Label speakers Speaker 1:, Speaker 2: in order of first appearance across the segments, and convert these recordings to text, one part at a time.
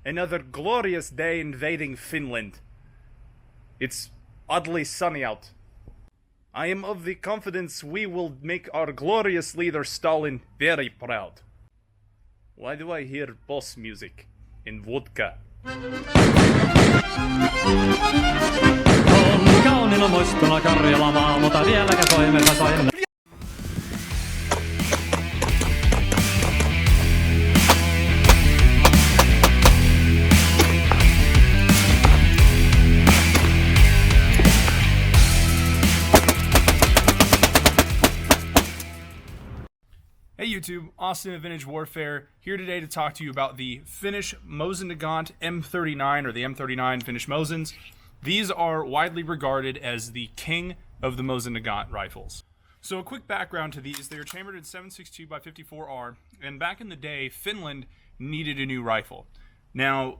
Speaker 1: Another glorious day invading Finland. It's oddly sunny out. I am of the confidence we will make our glorious leader Stalin very proud. Why do I hear boss music in vodka?
Speaker 2: On kauniina muistona Karjala maa, mutta vieläkö toimessa soimme.
Speaker 1: Hey YouTube, Austin of Vintage Warfare, here today to talk to you about the Finnish Mosin Nagant M39, or the M39 Finnish Mosins. These are widely regarded as the king of the Mosin Nagant rifles. So a quick background to these: they are chambered in 7.62 by 54R, and back in the day, Finland needed a new rifle. Now,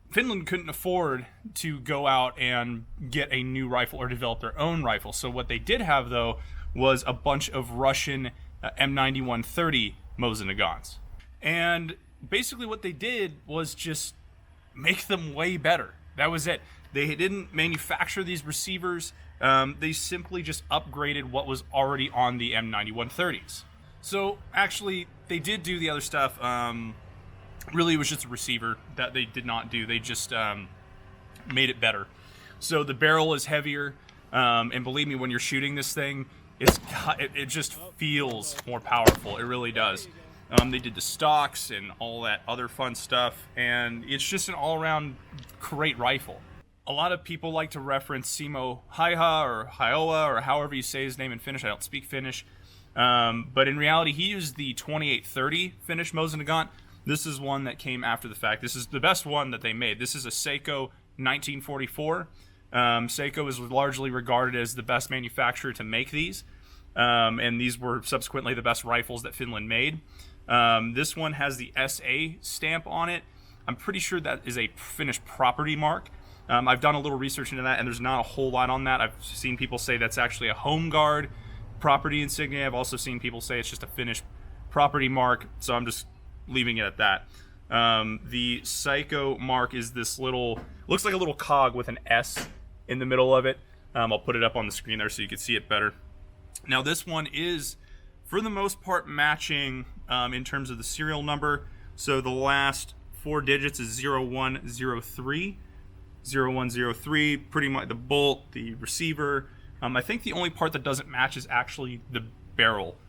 Speaker 1: Finland couldn't afford to go out and get a new rifle or develop their own rifle, so what they did have, though, was a bunch of Russian M9130 Mosin Nagants. And basically what they did was just make them way better. That was it. They didn't manufacture these receivers. They simply just upgraded what was already on the M9130s. So actually, they did do the other stuff. Really, it was just a receiver that they did not do. They just made it better. So the barrel is heavier, and believe me, when you're shooting this thing, it just feels more powerful. It really does. They did the stocks and all that other fun stuff, and it's just an all-around great rifle. A lot of people like to reference Simo Haiha or Haioa, or however you say his name in Finnish. I don't speak Finnish. But in reality, he used the 2830 Finnish Mosin Nagant. This is one that came after the fact. This is the best one that they made. This is a Seiko 1944. Seiko is largely regarded as the best manufacturer to make these, and these were subsequently the best rifles that Finland made. This one has the SA stamp on it. I'm pretty sure that is a Finnish property mark. I've done a little research into that, and there's not a whole lot on that. I've seen people say that's actually a Home Guard property insignia. I've also seen people say it's just a Finnish property mark, so I'm just leaving it at that. The Seiko mark is this little, looks like a little cog with an S in the middle of it. I'll put it up on the screen there so you can see it better. Now this one is, for the most part, matching in terms of the serial number. So the last 4 digits is 0103. 0103, pretty much the bolt, the receiver. I think the only part that doesn't match is actually the barrel,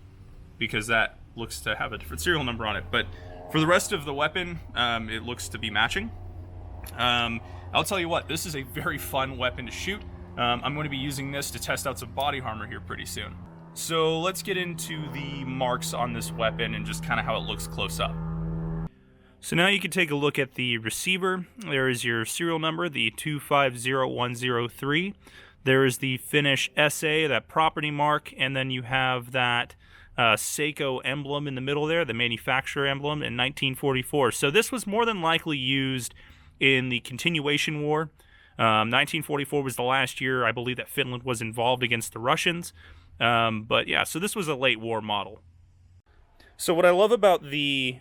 Speaker 1: because that looks to have a different serial number on it. But for the rest of the weapon, it looks to be matching. I'll tell you what, this is a very fun weapon to shoot. I'm going to be using this to test out some body armor here pretty soon. So let's get into the marks on this weapon and just kind of how it looks close up. So now you can take a look at the receiver. There is your serial number, the 250103. There is the Finnish SA, that property mark, and then you have that Seiko emblem in the middle there, the manufacturer emblem in 1944. So this was more than likely used in the continuation war. 1944 was the last year, I believe, that Finland was involved against the Russians. But yeah, so this was a late war model. So what I love about the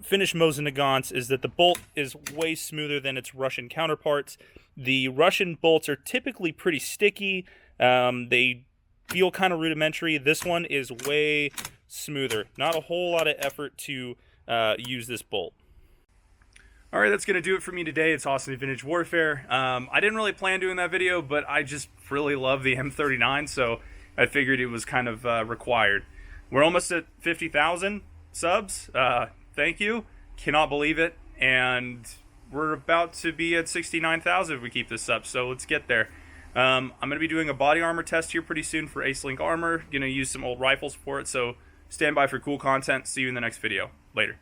Speaker 1: Finnish Mosin Nagants is that the bolt is way smoother than its Russian counterparts. The Russian bolts are typically pretty sticky. They feel kind of rudimentary. This one is way smoother. Not a whole lot of effort to use this bolt. All right, that's going to do it for me today. It's Austin of Vintage Warfare. I didn't really plan doing that video, but I just really love the M39, so I figured it was kind of required. We're almost at 50,000 subs. Thank you. Cannot believe it. And we're about to be at 69,000 if we keep this up, so let's get there. I'm going to be doing a body armor test here pretty soon for Ace Link Armor. Going to use some old rifles for it, so stand by for cool content. See you in the next video. Later.